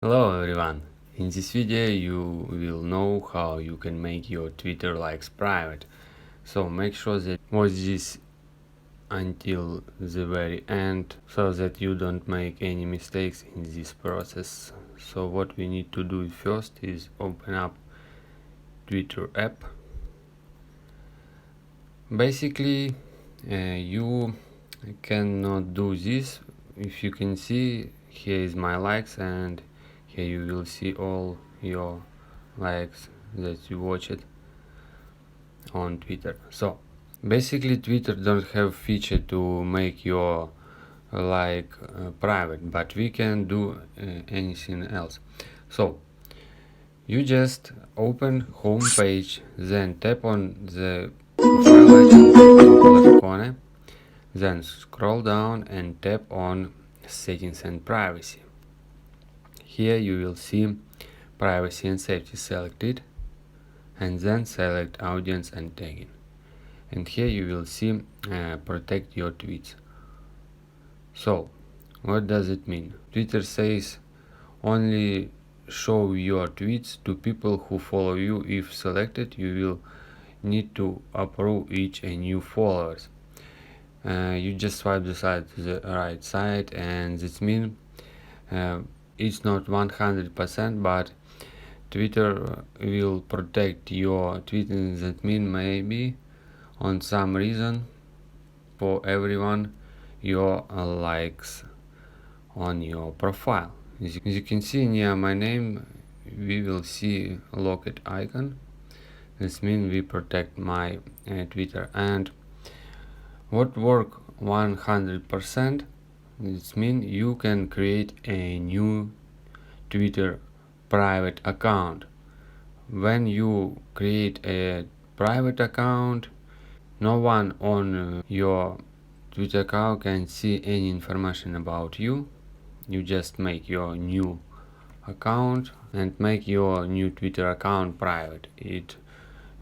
Hello everyone! In this video you will know how you can make your Twitter likes private. So make sure that watch this until the very end so that you don't make any mistakes in this process. So what we need to do first is open up Twitter app. Basically you cannot do this. If you can see, here is my likes, and here you will see all your likes that you watched on Twitter. So basically Twitter don't have feature to make your private, but we can do anything else. So you just open home page, then tap on the profile icon top left corner, then scroll down and tap on settings and privacy. Here you will see privacy and safety selected, and then select audience and tagging. And here you will see protect your tweets. So what does it mean? Twitter says only show your tweets to people who follow you. If selected, you will need to approve each and new followers. You just swipe the side to the right side, and this means it's not 100%, but Twitter will protect your tweets. That means maybe on some reason for everyone your likes on your profile. As you can see near my name, we will see locket icon. This means we protect my Twitter. And what work 100%, this means you can create a new Twitter private account. When you create a private account, no one on your Twitter account can see any information about you. You just make your new account and make your new Twitter account private. It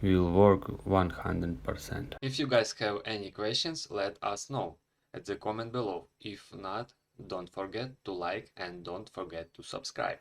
will work 100%. If you guys have any questions, let us know at the comment below. If not, don't forget to like and don't forget to subscribe.